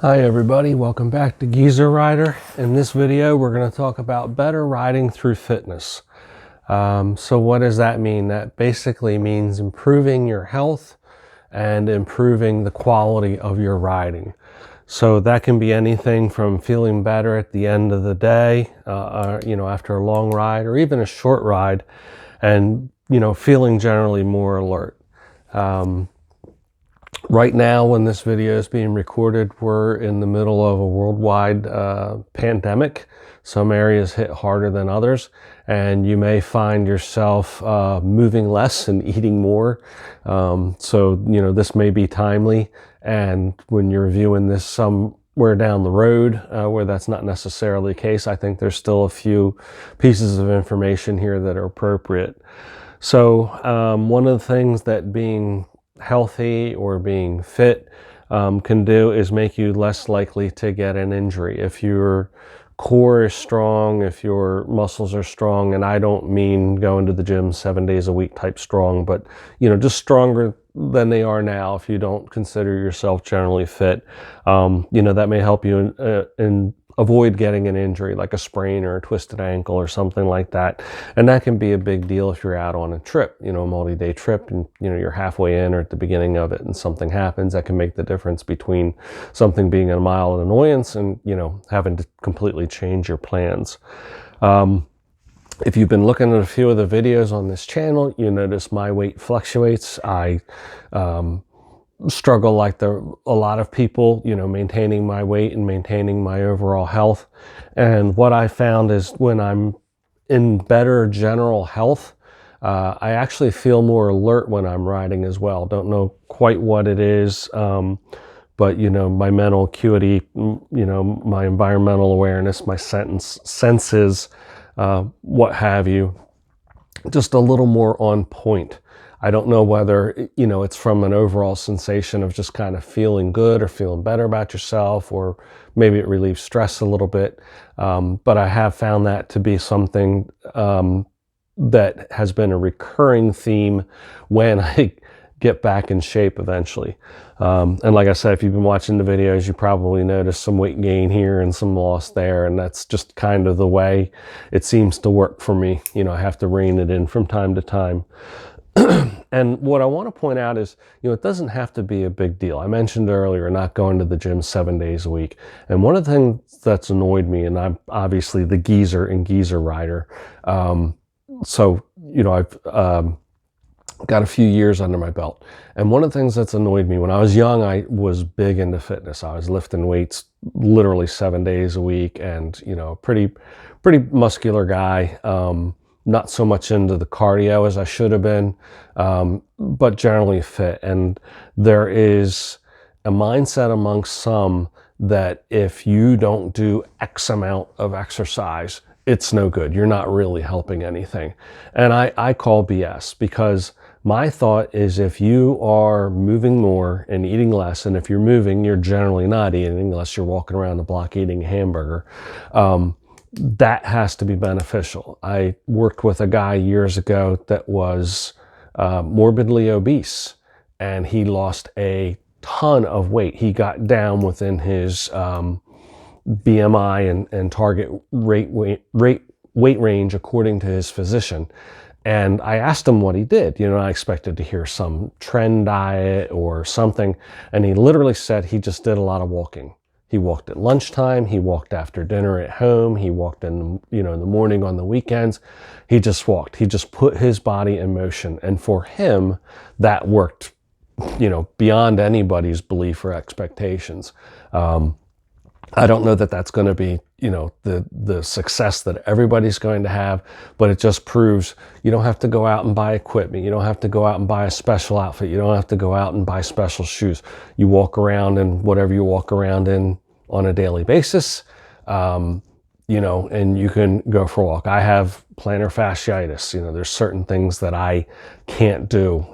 Hi everybody, welcome back to Geezer Rider. In this video we're going to talk about better riding through fitness. So what does that mean? That basically means improving your health and improving the quality of your riding. So that can be anything from feeling better at the end of the day, after a long ride or even a short ride, and feeling generally more alert. Right now, when this video is being recorded, we're in the middle of a worldwide pandemic. Some areas hit harder than others, and you may find yourself moving less and eating more. This may be timely, and when you're viewing this somewhere down the road where that's not necessarily the case, I think there's still a few pieces of information here that are appropriate. So one of the things that being healthy or being fit can do is make you less likely to get an injury. If your core is strong, if your muscles are strong, and I don't mean going to the gym 7 days a week type strong, but just stronger than they are now, if you don't consider yourself generally fit, that may help you in avoid getting an injury like a sprain or a twisted ankle or something like that. And that can be a big deal if you're out on a trip, a multi-day trip, and you're halfway in or at the beginning of it and something happens. That can make the difference between something being a mild annoyance and having to completely change your plans. If you've been looking at a few of the videos on this channel, you notice my weight fluctuates. I struggle like a lot of people, maintaining my weight and maintaining my overall health. And what I found is when I'm in better general health, I actually feel more alert when I'm riding as well. Don't know quite what it is, but my mental acuity, my environmental awareness, my senses, what have you, just a little more on point. I don't know whether, it's from an overall sensation of just kind of feeling good or feeling better about yourself, or maybe it relieves stress a little bit. But I have found that to be something that has been a recurring theme when I get back in shape eventually. And like I said, if you've been watching the videos, you probably noticed some weight gain here and some loss there. And that's just kind of the way it seems to work for me. I have to rein it in from time to time. And what I want to point out is, it doesn't have to be a big deal. I mentioned earlier not going to the gym 7 days a week. And one of the things that's annoyed me, and I'm obviously the geezer and geezer rider. I've got a few years under my belt. And one of the things that's annoyed me, when I was young, I was big into fitness. I was lifting weights literally 7 days a week, and, pretty muscular guy. Not so much into the cardio as I should have been, but generally fit. And there is a mindset amongst some that if you don't do X amount of exercise, it's no good. You're not really helping anything. And I call BS, because my thought is if you are moving more and eating less, and if you're moving, you're generally not eating unless you're walking around the block eating a hamburger. That has to be beneficial. I worked with a guy years ago that was morbidly obese, and he lost a ton of weight. He got down within his BMI and target weight range according to his physician. And I asked him what he did. I expected to hear some trend diet or something. And he literally said he just did a lot of walking. He walked at lunchtime. He walked after dinner at home. He walked in the morning on the weekends. He just walked. He just put his body in motion. And for him, that worked, beyond anybody's belief or expectations. I don't know that that's going to be, the success that everybody's going to have, but it just proves you don't have to go out and buy equipment. You don't have to go out and buy a special outfit. You don't have to go out and buy special shoes. You walk around in whatever you walk around in on a daily basis, and you can go for a walk. I have plantar fasciitis. There's certain things that I can't do.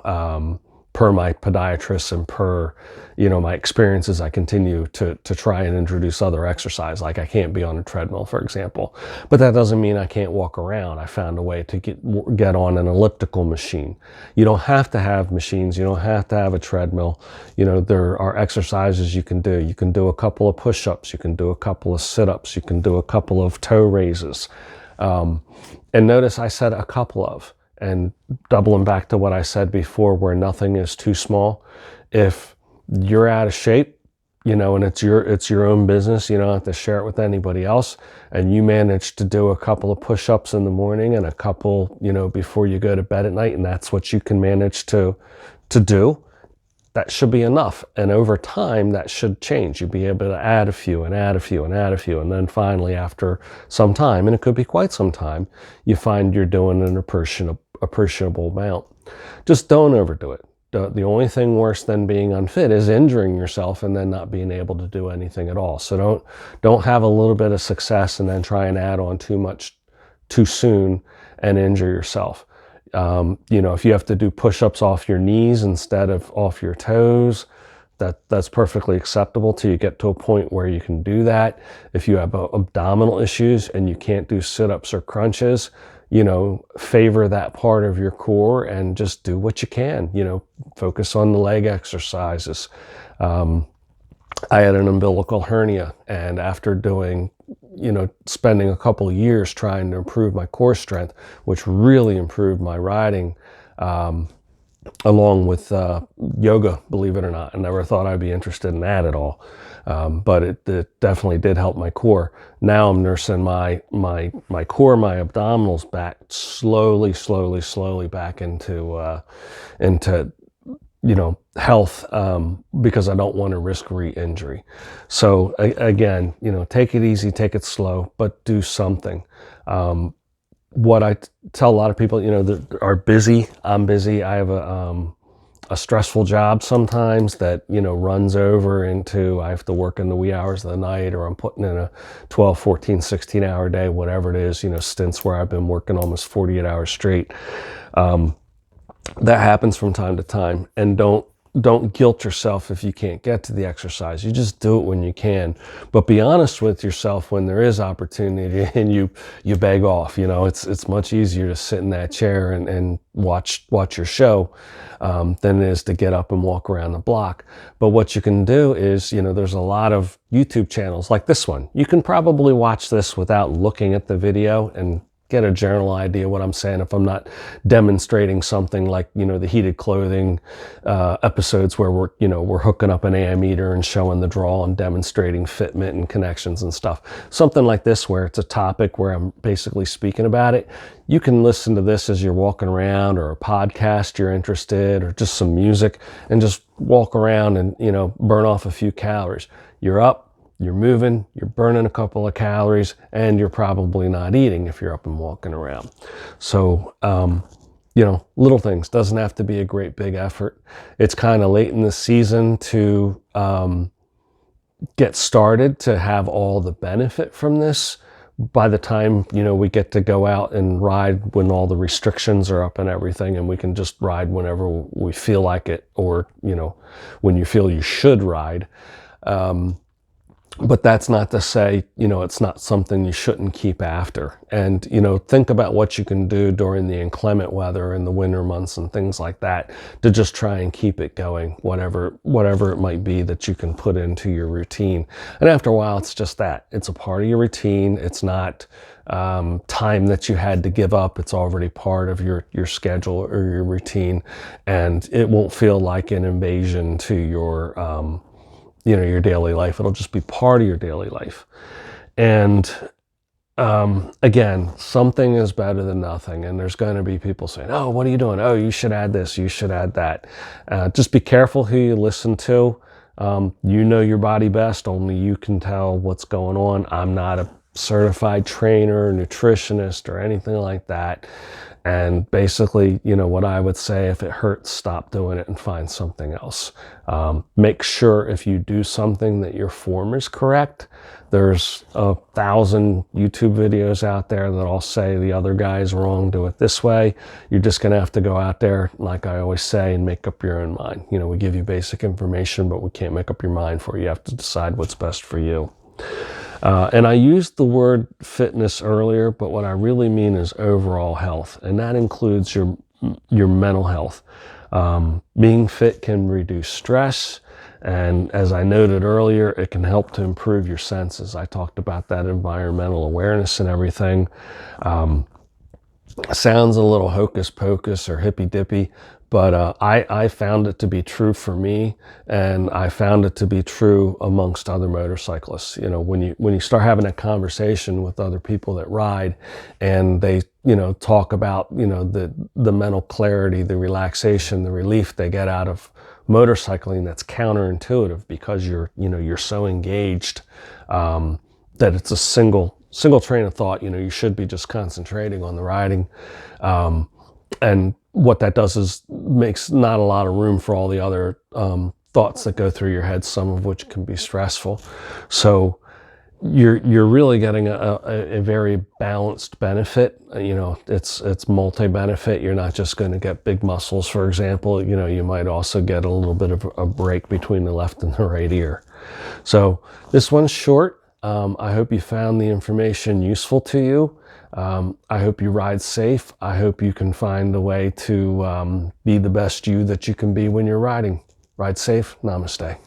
per my podiatrist and per, you know, my experiences, I continue to try and introduce other exercise. Like I can't be on a treadmill, for example, but that doesn't mean I can't walk around. I found a way to get on an elliptical machine. You don't have to have machines. You don't have to have a treadmill. You know, there are exercises you can do. You can do a couple of push-ups. You can do a couple of sit-ups. You can do a couple of toe raises. And notice I said a couple of, and doubling back to what I said before, where nothing is too small. If you're out of shape, you know, and it's your own business, you don't have to share it with anybody else, and you manage to do a couple of push-ups in the morning and a couple, you know, before you go to bed at night, and that's what you can manage to do, that should be enough. And over time, that should change. You'll be able to add a few and add a few and add a few. And then finally, after some time, and it could be quite some time, you find you're doing an appreciable amount. Just don't overdo it. The only thing worse than being unfit is injuring yourself and then not being able to do anything at all. So don't have a little bit of success and then try and add on too much too soon and injure yourself. You know, if you have to do push-ups off your knees instead of off your toes, that's perfectly acceptable till you get to a point where you can do that. If you have abdominal issues and you can't do sit-ups or crunches, you know, favor that part of your core and just do what you can, you know, focus on the leg exercises. I had an umbilical hernia, and after doing, you know, spending a couple of years trying to improve my core strength, which really improved my riding, along with yoga, believe it or not. I never thought I'd be interested in that at all, but it definitely did help my core. Now I'm nursing my core, my abdominals back slowly back into you know, health, because I don't want to risk re-injury. So again, you know, take it easy, take it slow, but do something. What I tell a lot of people, you know, that are busy, I'm busy. I have a stressful job sometimes that, you know, runs over into, I have to work in the wee hours of the night, or I'm putting in a 12, 14, 16 hour day, whatever it is, you know, stints where I've been working almost 48 hours straight. That happens from time to time, and don't guilt yourself if you can't get to the exercise. You just do it when you can, but be honest with yourself when there is opportunity and you beg off. You know, it's much easier to sit in that chair and watch your show than it is to get up and walk around the block. But what you can do is, you know, there's a lot of YouTube channels like this one. You can probably watch this without looking at the video and get a general idea what I'm saying if I'm not demonstrating something like, you know, the heated clothing episodes where we're hooking up an ammeter and showing the draw and demonstrating fitment and connections and stuff. Something like this where it's a topic where I'm basically speaking about it. You can listen to this as you're walking around, or a podcast you're interested, or just some music, and just walk around and, you know, burn off a few calories. You're up, you're moving, you're burning a couple of calories, and you're probably not eating if you're up and walking around. So, you know, little things. Doesn't have to be a great big effort. It's kind of late in the season to get started, to have all the benefit from this. By the time, you know, we get to go out and ride when all the restrictions are up and everything, and we can just ride whenever we feel like it, or, you know, when you feel you should ride. But that's not to say, you know, it's not something you shouldn't keep after. And, you know, think about what you can do during the inclement weather in the winter months and things like that to just try and keep it going, whatever it might be that you can put into your routine. And after a while, it's just that. It's a part of your routine. It's not time that you had to give up. It's already part of your schedule or your routine. And it won't feel like an invasion to your, you know, your daily life. It'll just be part of your daily life. And again, something is better than nothing. And there's going to be people saying, oh, what are you doing? Oh, you should add this, you should add that. Just be careful who you listen to. You know your body best. Only you can tell what's going on. I'm not a certified trainer, nutritionist, or anything like that. And basically, you know, what I would say, if it hurts, stop doing it and find something else. Make sure if you do something that your form is correct. There's 1,000 YouTube videos out there that all say the other guy's wrong, do it this way. You're just going to have to go out there, like I always say, and make up your own mind. You know, we give you basic information, but we can't make up your mind for you. You have to decide what's best for you. And I used the word fitness earlier, but what I really mean is overall health, and that includes your mental health. Being fit can reduce stress, and as I noted earlier, it can help to improve your senses. I talked about that environmental awareness and everything. Sounds a little hocus pocus or hippy dippy, but I found it to be true for me, and I found it to be true amongst other motorcyclists. You know, when you start having a conversation with other people that ride, and they, you know, talk about, you know, the mental clarity, the relaxation, the relief they get out of motorcycling, that's counterintuitive because you're so engaged that it's a single train of thought. You know, you should be just concentrating on the riding. And what that does is makes not a lot of room for all the other thoughts that go through your head, some of which can be stressful. So you're really getting a very balanced benefit. You know, it's multi-benefit. You're not just going to get big muscles, for example. You know, you might also get a little bit of a break between the left and the right ear. So this one's short. I hope you found the information useful to you. I hope you ride safe. I hope you can find a way to be the best you that you can be when you're riding. Ride safe. Namaste.